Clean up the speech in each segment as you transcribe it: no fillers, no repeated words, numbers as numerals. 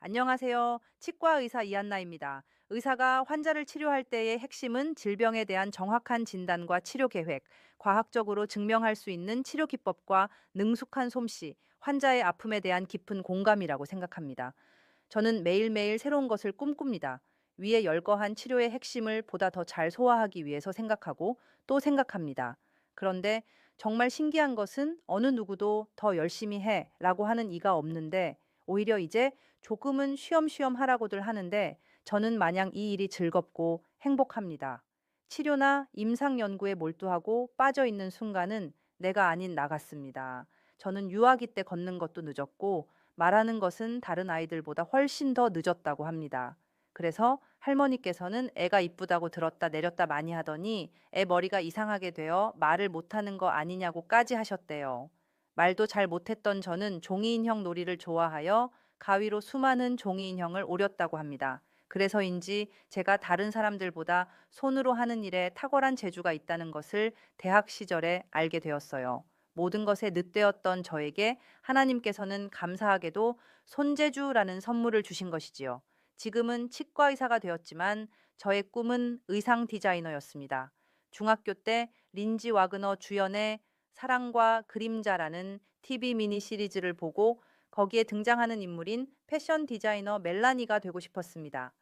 안녕하세요. 치과 의사 이한나입니다. 의사가 환자를 치료할 때의 핵심은 질병에 대한 정확한 진단과 치료 계획, 과학적으로 증명할 수 있는 치료 기법과 능숙한 솜씨, 환자의 아픔에 대한 깊은 공감이라고 생각합니다. 저는 매일매일 새로운 것을 꿈꿉니다. 위에 열거한 치료의 핵심을 보다 더 잘 소화하기 위해서 생각하고 또 생각합니다. 그런데 정말 신기한 것은 어느 누구도 더 열심히 해 라고 하는 이가 없는데 오히려 이제 조금은 쉬엄쉬엄 하라고들 하는데 저는 마냥 이 일이 즐겁고 행복합니다. 치료나 임상 연구에 몰두하고 빠져 있는 순간은 내가 아닌 나 같습니다. 저는 유아기 때 걷는 것도 늦었고 말하는 것은 다른 아이들보다 훨씬 더 늦었다고 합니다. 그래서 할머니께서는 애가 이쁘다고 들었다 내렸다 많이 하더니 애 머리가 이상하게 되어 말을 못하는 거 아니냐고까지 하셨대요. 말도 잘 못했던 저는 종이 인형 놀이를 좋아하여 가위로 수많은 종이 인형을 오렸다고 합니다. 그래서인지 제가 다른 사람들보다 손으로 하는 일에 탁월한 재주가 있다는 것을 대학 시절에 알게 되었어요. 모든 것에 늦되었던 저에게 하나님께서는 감사하게도 손재주라는 선물을 주신 것이지요. 지금은 치과 의사가 되었지만 저의 꿈은 의상 디자이너였습니다. 중학교 때 린지 와그너 주연의 사랑과 그림자라는 TV 미니 시리즈를 보고 거기에 등장하는 인물인 패션 디자이너 멜라니가 되고 싶었습니다.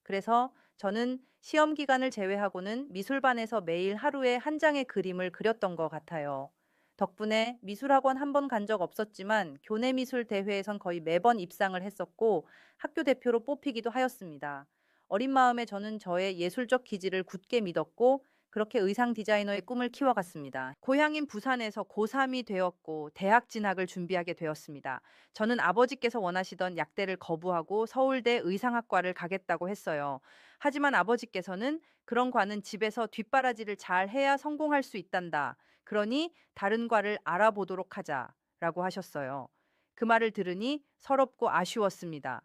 그래서 저는 시험 기간을 제외하고는 미술반에서 매일 하루에 한 장의 그림을 그렸던 것 같아요. 덕분에 미술학원 한 번 간 적 없었지만 교내미술 대회에선 거의 매번 입상을 했었고 학교 대표로 뽑히기도 하였습니다. 어린 마음에 저는 저의 예술적 기질을 굳게 믿었고 그렇게 의상 디자이너의 꿈을 키워갔습니다. 고향인 부산에서 고3이 되었고 대학 진학을 준비하게 되었습니다. 저는 아버지께서 원하시던 약대를 거부하고 서울대 의상학과를 가겠다고 했어요. 하지만 아버지께서는 그런 과는 집에서 뒷바라지를 잘 해야 성공할 수 있단다. 그러니 다른 과를 알아보도록 하자라고 하셨어요. 그 말을 들으니 서럽고 아쉬웠습니다.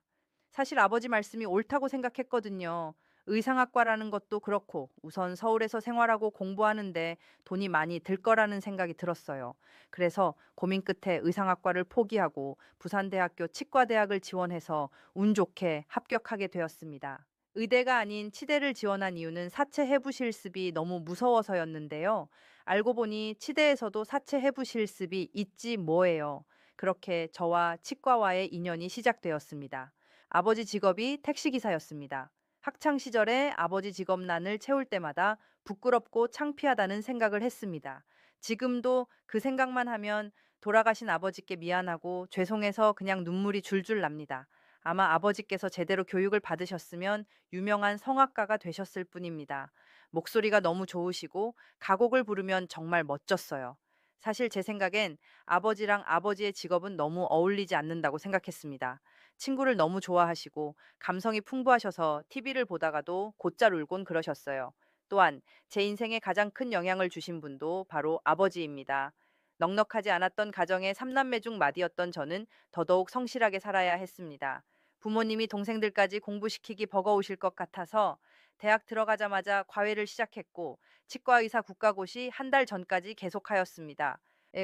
사실 아버지 말씀이 옳다고 생각했거든요. 의상학과라는 것도 그렇고 우선 서울에서 생활하고 공부하는데 돈이 많이 들 거라는 생각이 들었어요. 그래서 고민 끝에 의상학과를 포기하고 부산대학교 치과대학을 지원해서 운 좋게 합격하게 되었습니다. 의대가 아닌 치대를 지원한 이유는 사체 해부 실습이 너무 무서워서였는데요. 알고 보니 치대에서도 사체 해부 실습이 있지 뭐예요. 그렇게 저와 치과와의 인연이 시작되었습니다. 아버지 직업이 택시기사였습니다. 학창 시절에 아버지 직업난을 채울 때마다 부끄럽고 창피하다는 생각을 했습니다. 지금도 그 생각만 하면 돌아가신 아버지께 미안하고 죄송해서 그냥 눈물이 줄줄 납니다. 아마 아버지께서 제대로 교육을 받으셨으면 유명한 성악가가 되셨을 뿐입니다. 목소리가 너무 좋으시고 가곡을 부르면 정말 멋졌어요. 사실 제 생각엔 아버지랑 아버지의 직업은 너무 어울리지 않는다고 생각했습니다. 친구를 너무 좋아하시고 감성이 풍부하셔서 TV를 보다가도 곧잘 울곤 그러셨어요. 또한 제 인생에 가장 큰 영향을 주신 분도 바로 아버지입니다. 넉넉하지 않았던 가정의 삼남매 중 맏이었던 저는 더더욱 성실하게 살아야 했습니다. 부모님이 동생들까지 공부시키기 버거우실 것 같아서 대학 들어가자마자 과외를 시작했고 치과의사 국가고시 한 달 전까지 계속하였습니다.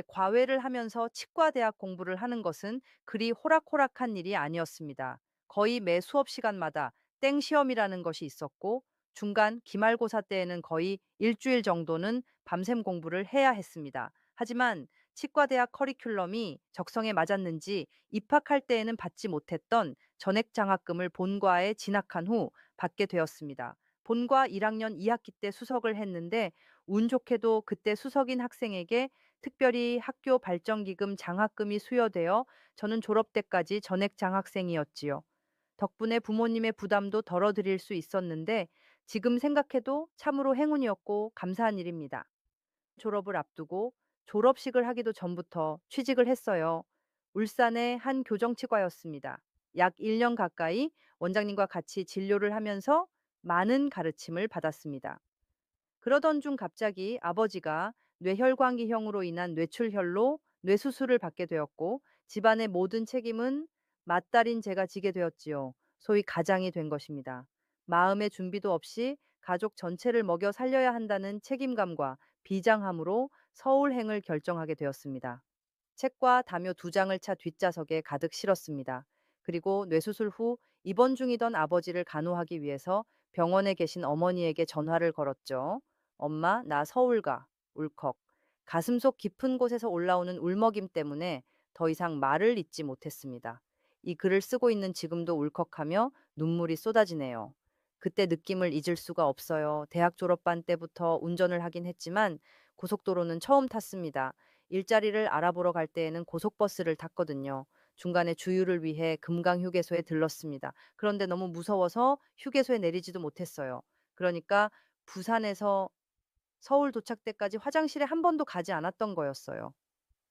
과외를 하면서 치과대학 공부를 하는 것은 그리 호락호락한 일이 아니었습니다. 거의 매 수업 시간마다 땡 시험이라는 것이 있었고 중간 기말고사 때에는 거의 일주일 정도는 밤샘 공부를 해야 했습니다. 하지만 치과대학 커리큘럼이 적성에 맞았는지 입학할 때에는 받지 못했던 전액 장학금을 본과에 진학한 후 받게 되었습니다. 본과 1학년 2학기 때 수석을 했는데 운 좋게도 그때 수석인 학생에게 특별히 학교 발전기금 장학금이 수여되어 저는 졸업 때까지 전액 장학생이었지요. 덕분에 부모님의 부담도 덜어드릴 수 있었는데 지금 생각해도 참으로 행운이었고 감사한 일입니다. 졸업을 앞두고 졸업식을 하기도 전부터 취직을 했어요. 울산의 한 교정치과였습니다. 약 1년 가까이 원장님과 같이 진료를 하면서 많은 가르침을 받았습니다. 그러던 중 갑자기 아버지가 뇌혈관기형으로 인한 뇌출혈로 뇌수술을 받게 되었고 집안의 모든 책임은 맏딸인 제가 지게 되었지요. 소위 가장이 된 것입니다. 마음의 준비도 없이 가족 전체를 먹여 살려야 한다는 책임감과 비장함으로 서울행을 결정하게 되었습니다. 책과 담요 두 장을 차 뒷좌석에 가득 실었습니다. 그리고 뇌수술 후 입원 중이던 아버지를 간호하기 위해서 병원에 계신 어머니에게 전화를 걸었죠. 엄마, 나 서울 가. 울컥. 가슴속 깊은 곳에서 올라오는 울먹임 때문에 더 이상 말을 잇지 못했습니다. 이 글을 쓰고 있는 지금도 울컥하며 눈물이 쏟아지네요. 그때 느낌을 잊을 수가 없어요. 대학 졸업반 때부터 운전을 하긴 했지만 고속도로는 처음 탔습니다. 일자리를 알아보러 갈 때에는 고속버스를 탔거든요. 중간에 주유를 위해 금강휴게소에 들렀습니다. 그런데 너무 무서워서 휴게소에 내리지도 못했어요. 그러니까 부산에서 서울 도착 때까지 화장실에 한 번도 가지 않았던 거였어요.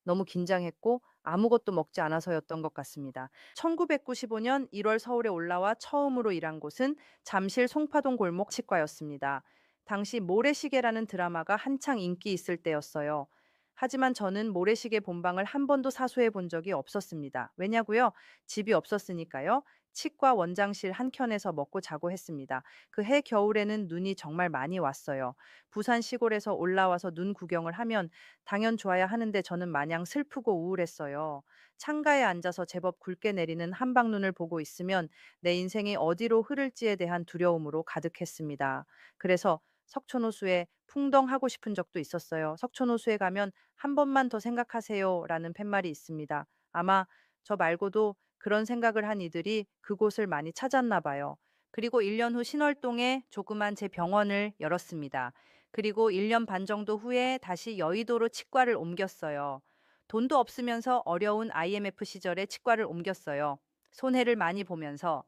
너무 긴장했고 아무것도 먹지 않아서였던 것 같습니다. 1995년 1월 서울에 올라와 처음으로 일한 곳은 잠실 송파동 골목 치과였습니다. 당시 모래시계라는 드라마가 한창 인기 있을 때였어요. 하지만 저는 모래시계 본방을 한 번도 사수해 본 적이 없었습니다. 왜냐고요? 집이 없었으니까요. 치과 원장실 한 켠에서 먹고 자고 했습니다. 그 해 겨울에는 눈이 정말 많이 왔어요. 부산 시골에서 올라와서 눈 구경을 하면 당연 좋아야 하는데 저는 마냥 슬프고 우울했어요. 창가에 앉아서 제법 굵게 내리는 한방눈을 보고 있으면 내 인생이 어디로 흐를지에 대한 두려움으로 가득했습니다. 그래서 석촌호수에 풍덩하고 싶은 적도 있었어요. 석촌호수에 가면 한 번만 더 생각하세요 라는 팻말이 있습니다. 아마 저 말고도 그런 생각을 한 이들이 그곳을 많이 찾았나 봐요. 그리고 1년 후 신월동에 조그만 제 병원을 열었습니다. 그리고 1년 반 정도 후에 다시 여의도로 치과를 옮겼어요. 돈도 없으면서 어려운 IMF 시절에 치과를 옮겼어요. 손해를 많이 보면서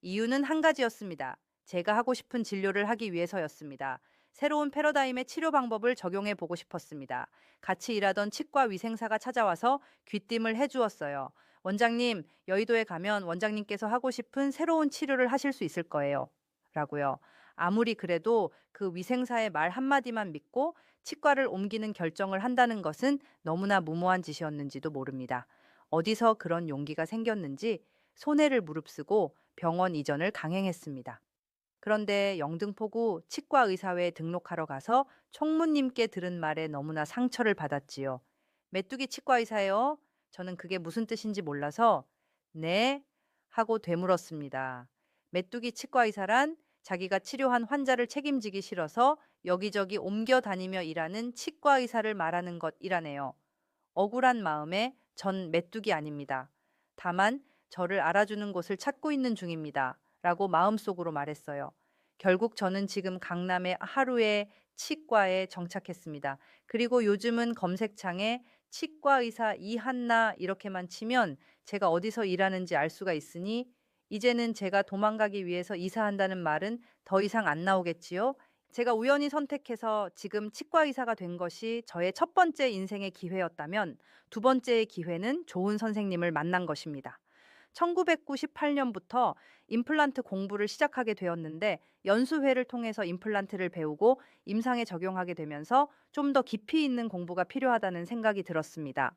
이유는 한 가지였습니다. 제가 하고 싶은 진료를 하기 위해서였습니다. 새로운 패러다임의 치료 방법을 적용해 보고 싶었습니다. 같이 일하던 치과 위생사가 찾아와서 귀띔을 해주었어요. 원장님, 여의도에 가면 원장님께서 하고 싶은 새로운 치료를 하실 수 있을 거예요. 라고요. 아무리 그래도 그 위생사의 말 한마디만 믿고 치과를 옮기는 결정을 한다는 것은 너무나 무모한 짓이었는지도 모릅니다. 어디서 그런 용기가 생겼는지 손해를 무릅쓰고 병원 이전을 강행했습니다. 그런데 영등포구 치과의사회에 등록하러 가서 총무님께 들은 말에 너무나 상처를 받았지요. 메뚜기 치과의사요? 저는 그게 무슨 뜻인지 몰라서 네? 하고 되물었습니다. 메뚜기 치과의사란 자기가 치료한 환자를 책임지기 싫어서 여기저기 옮겨 다니며 일하는 치과의사를 말하는 것이라네요. 억울한 마음에 전 메뚜기 아닙니다. 다만 저를 알아주는 곳을 찾고 있는 중입니다. 라고 마음속으로 말했어요. 결국 저는 지금 강남의 하루의 치과에 정착했습니다. 그리고 요즘은 검색창에 치과 의사 이한나 이렇게만 치면 제가 어디서 일하는지 알 수가 있으니 이제는 제가 도망가기 위해서 이사한다는 말은 더 이상 안 나오겠지요? 제가 우연히 선택해서 지금 치과 의사가 된 것이 저의 첫 번째 인생의 기회였다면 두 번째의 기회는 좋은 선생님을 만난 것입니다. 1998년부터 임플란트 공부를 시작하게 되었는데 연수회를 통해서 임플란트를 배우고 임상에 적용하게 되면서 좀 더 깊이 있는 공부가 필요하다는 생각이 들었습니다.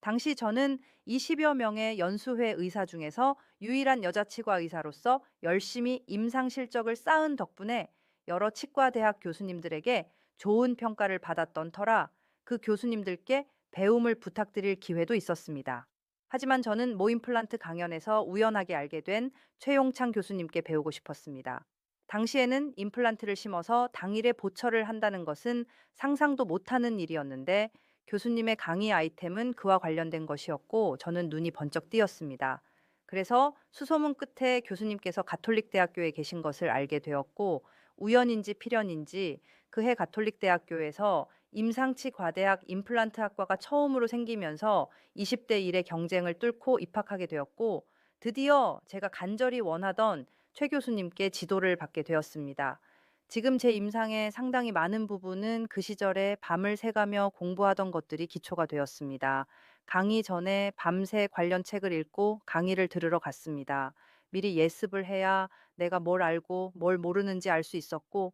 당시 저는 20여 명의 연수회 의사 중에서 유일한 여자 치과 의사로서 열심히 임상 실적을 쌓은 덕분에 여러 치과 대학 교수님들에게 좋은 평가를 받았던 터라 그 교수님들께 배움을 부탁드릴 기회도 있었습니다. 하지만 저는 모임플란트 강연에서 우연하게 알게 된 최용창 교수님께 배우고 싶었습니다. 당시에는 임플란트를 심어서 당일에 보철을 한다는 것은 상상도 못하는 일이었는데 교수님의 강의 아이템은 그와 관련된 것이었고 저는 눈이 번쩍 띄었습니다. 그래서 수소문 끝에 교수님께서 가톨릭 대학교에 계신 것을 알게 되었고 우연인지 필연인지 그해 가톨릭 대학교에서 임상치 과대학 임플란트 학과가 처음으로 생기면서 20대 1의 경쟁을 뚫고 입학하게 되었고 드디어 제가 간절히 원하던 최 교수님께 지도를 받게 되었습니다. 지금 제 임상의 상당히 많은 부분은 그 시절에 밤을 새가며 공부하던 것들이 기초가 되었습니다. 강의 전에 밤새 관련 책을 읽고 강의를 들으러 갔습니다. 미리 예습을 해야 내가 뭘 알고 뭘 모르는지 알 수 있었고,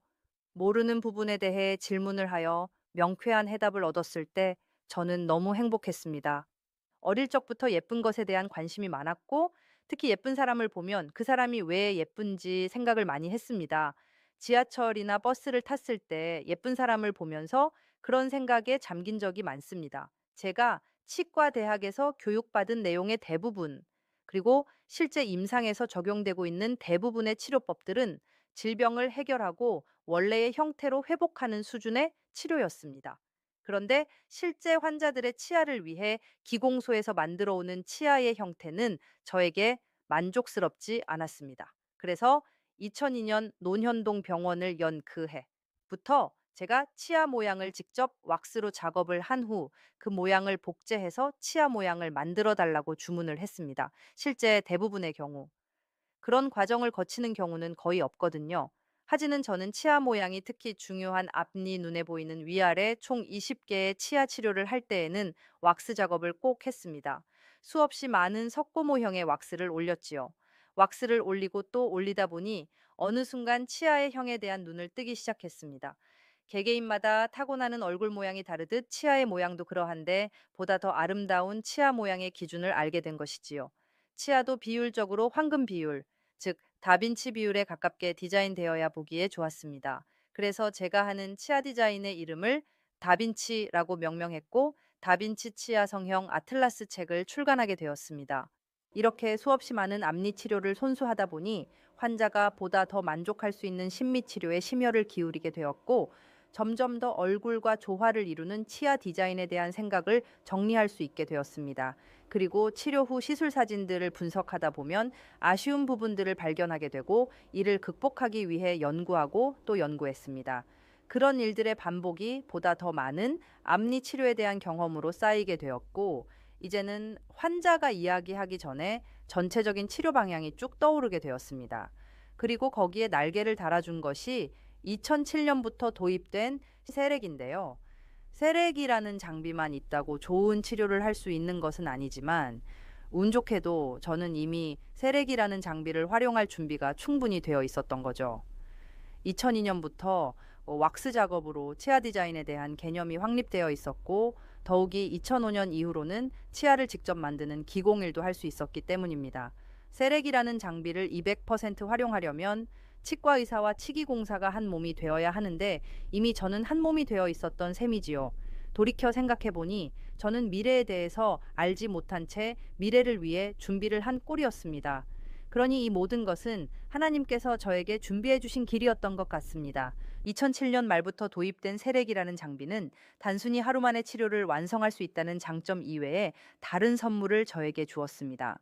모르는 부분에 대해 질문을 하여 명쾌한 해답을 얻었을 때 저는 너무 행복했습니다. 어릴 적부터 예쁜 것에 대한 관심이 많았고 특히 예쁜 사람을 보면 그 사람이 왜 예쁜지 생각을 많이 했습니다. 지하철이나 버스를 탔을 때 예쁜 사람을 보면서 그런 생각에 잠긴 적이 많습니다. 제가 치과 대학에서 교육받은 내용의 대부분, 그리고 실제 임상에서 적용되고 있는 대부분의 치료법들은 질병을 해결하고 원래의 형태로 회복하는 수준의 치료였습니다. 그런데 실제 환자들의 치아를 위해 기공소에서 만들어 오는 치아의 형태는 저에게 만족스럽지 않았습니다. 그래서 2002년 논현동 병원을 연 그 해부터 제가 치아 모양을 직접 왁스로 작업을 한 후 그 모양을 복제해서 치아 모양을 만들어 달라고 주문을 했습니다. 실제 대부분의 경우. 그런 과정을 거치는 경우는 거의 없거든요. 하지만 저는 치아 모양이 특히 중요한 앞니 눈에 보이는 위아래 총 20개의 치아 치료를 할 때에는 왁스 작업을 꼭 했습니다. 수없이 많은 석고모형의 왁스를 올렸지요. 왁스를 올리고 또 올리다 보니 어느 순간 치아의 형에 대한 눈을 뜨기 시작했습니다. 개개인마다 타고나는 얼굴 모양이 다르듯 치아의 모양도 그러한데 보다 더 아름다운 치아 모양의 기준을 알게 된 것이지요. 치아도 비율적으로 황금 비율, 즉 다빈치 비율에 가깝게 디자인되어야 보기에 좋았습니다. 그래서 제가 하는 치아 디자인의 이름을 다빈치라고 명명했고 다빈치 치아 성형 아틀라스 책을 출간하게 되었습니다. 이렇게 수없이 많은 앞니 치료를 손수하다 보니 환자가 보다 더 만족할 수 있는 심미 치료에 심혈을 기울이게 되었고 점점 더 얼굴과 조화를 이루는 치아 디자인에 대한 생각을 정리할 수 있게 되었습니다. 그리고 치료 후 시술 사진들을 분석하다 보면 아쉬운 부분들을 발견하게 되고 이를 극복하기 위해 연구하고 또 연구했습니다. 그런 일들의 반복이 보다 더 많은 앞니 치료에 대한 경험으로 쌓이게 되었고 이제는 환자가 이야기하기 전에 전체적인 치료 방향이 쭉 떠오르게 되었습니다. 그리고 거기에 날개를 달아준 것이 2007년부터 도입된 세렉인데요. 세렉이라는 장비만 있다고 좋은 치료를 할 수 있는 것은 아니지만 운 좋게도 저는 이미 세렉이라는 장비를 활용할 준비가 충분히 되어 있었던 거죠. 2002년부터 왁스 작업으로 치아 디자인에 대한 개념이 확립되어 있었고 더욱이 2005년 이후로는 치아를 직접 만드는 기공일도 할 수 있었기 때문입니다. 세렉이라는 장비를 200% 활용하려면 치과 의사와 치기공사가 한 몸이 되어야 하는데 이미 저는 한 몸이 되어 있었던 셈이지요. 돌이켜 생각해 보니 저는 미래에 대해서 알지 못한 채 미래를 위해 준비를 한 꼴이었습니다. 그러니 이 모든 것은 하나님께서 저에게 준비해 주신 길이었던 것 같습니다. 2007년 말부터 도입된 세렉이라는 장비는 단순히 하루 만에 치료를 완성할 수 있다는 장점 이외에 다른 선물을 저에게 주었습니다.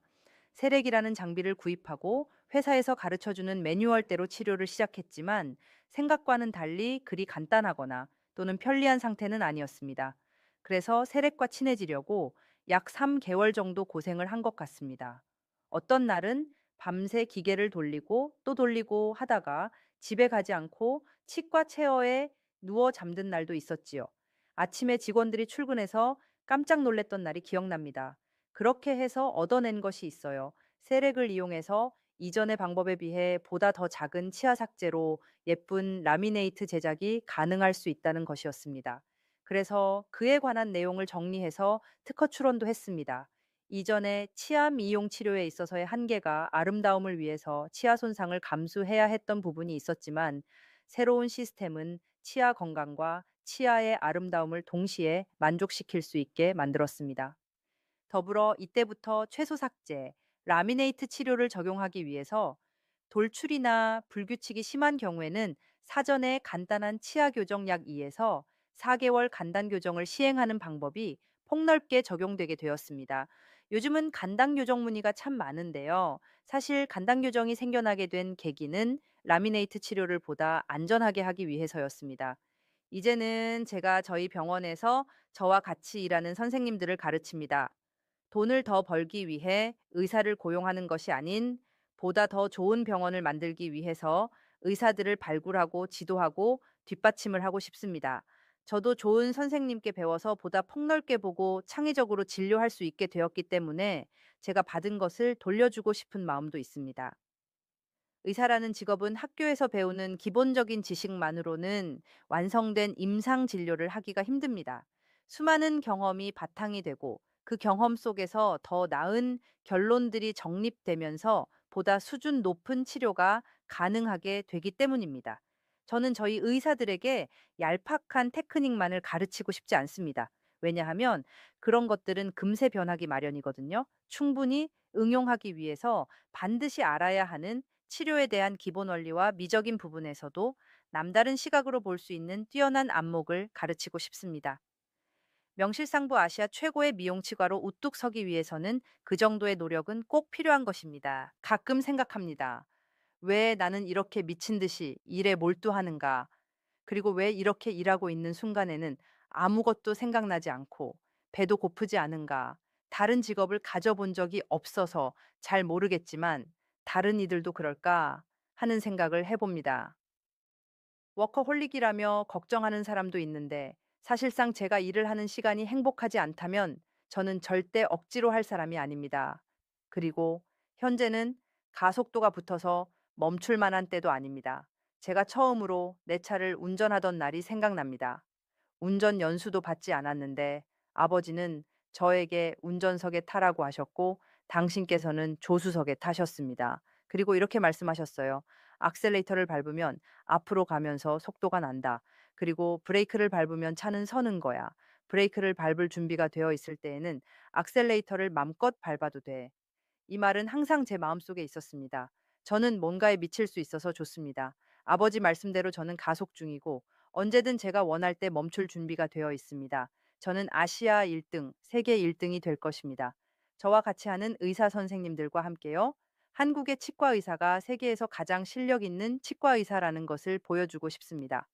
세렉이라는 장비를 구입하고 회사에서 가르쳐주는 매뉴얼대로 치료를 시작했지만 생각과는 달리 그리 간단하거나 또는 편리한 상태는 아니었습니다. 그래서 세렉과 친해지려고 약 3개월 정도 고생을 한 것 같습니다. 어떤 날은 밤새 기계를 돌리고 또 돌리고 하다가 집에 가지 않고 치과 체어에 누워 잠든 날도 있었지요. 아침에 직원들이 출근해서 깜짝 놀랐던 날이 기억납니다. 그렇게 해서 얻어낸 것이 있어요. 세렉을 이용해서 이전의 방법에 비해 보다 더 작은 치아 삭제로 예쁜 라미네이트 제작이 가능할 수 있다는 것이었습니다. 그래서 그에 관한 내용을 정리해서 특허 출원도 했습니다. 이전에 치아 미용 치료에 있어서의 한계가 아름다움을 위해서 치아 손상을 감수해야 했던 부분이 있었지만 새로운 시스템은 치아 건강과 치아의 아름다움을 동시에 만족시킬 수 있게 만들었습니다. 더불어 이때부터 채소 삭제, 라미네이트 치료를 적용하기 위해서 돌출이나 불규칙이 심한 경우에는 사전에 간단한 치아 교정 약 2에서 4개월 간단 교정을 시행하는 방법이 폭넓게 적용되게 되었습니다. 요즘은 간단 교정 문의가 참 많은데요. 사실 간단 교정이 생겨나게 된 계기는 라미네이트 치료를 보다 안전하게 하기 위해서였습니다. 이제는 제가 저희 병원에서 저와 같이 일하는 선생님들을 가르칩니다. 돈을 더 벌기 위해 의사를 고용하는 것이 아닌 보다 더 좋은 병원을 만들기 위해서 의사들을 발굴하고 지도하고 뒷받침을 하고 싶습니다. 저도 좋은 선생님께 배워서 보다 폭넓게 보고 창의적으로 진료할 수 있게 되었기 때문에 제가 받은 것을 돌려주고 싶은 마음도 있습니다. 의사라는 직업은 학교에서 배우는 기본적인 지식만으로는 완성된 임상 진료를 하기가 힘듭니다. 수많은 경험이 바탕이 되고 그 경험 속에서 더 나은 결론들이 정립되면서 보다 수준 높은 치료가 가능하게 되기 때문입니다. 저는 저희 의사들에게 얄팍한 테크닉만을 가르치고 싶지 않습니다. 왜냐하면 그런 것들은 금세 변하기 마련이거든요. 충분히 응용하기 위해서 반드시 알아야 하는 치료에 대한 기본 원리와 미적인 부분에서도 남다른 시각으로 볼 수 있는 뛰어난 안목을 가르치고 싶습니다. 명실상부 아시아 최고의 미용치과로 우뚝 서기 위해서는 그 정도의 노력은 꼭 필요한 것입니다. 가끔 생각합니다. 왜 나는 이렇게 미친 듯이 일에 몰두하는가? 그리고 왜 이렇게 일하고 있는 순간에는 아무것도 생각나지 않고 배도 고프지 않은가? 다른 직업을 가져본 적이 없어서 잘 모르겠지만 다른 이들도 그럴까 하는 생각을 해봅니다. 워커홀릭이라며 걱정하는 사람도 있는데 사실상 제가 일을 하는 시간이 행복하지 않다면 저는 절대 억지로 할 사람이 아닙니다. 그리고 현재는 가속도가 붙어서 멈출 만한 때도 아닙니다. 제가 처음으로 내 차를 운전하던 날이 생각납니다. 운전 연수도 받지 않았는데 아버지는 저에게 운전석에 타라고 하셨고 당신께서는 조수석에 타셨습니다. 그리고 이렇게 말씀하셨어요. 악셀레이터를 밟으면 앞으로 가면서 속도가 난다. 그리고 브레이크를 밟으면 차는 서는 거야. 브레이크를 밟을 준비가 되어 있을 때에는 악셀레이터를 맘껏 밟아도 돼. 이 말은 항상 제 마음속에 있었습니다. 저는 뭔가에 미칠 수 있어서 좋습니다. 아버지 말씀대로 저는 가속 중이고 언제든 제가 원할 때 멈출 준비가 되어 있습니다. 저는 아시아 1등, 세계 1등이 될 것입니다. 저와 같이 하는 의사 선생님들과 함께요. 한국의 치과 의사가 세계에서 가장 실력 있는 치과 의사라는 것을 보여주고 싶습니다.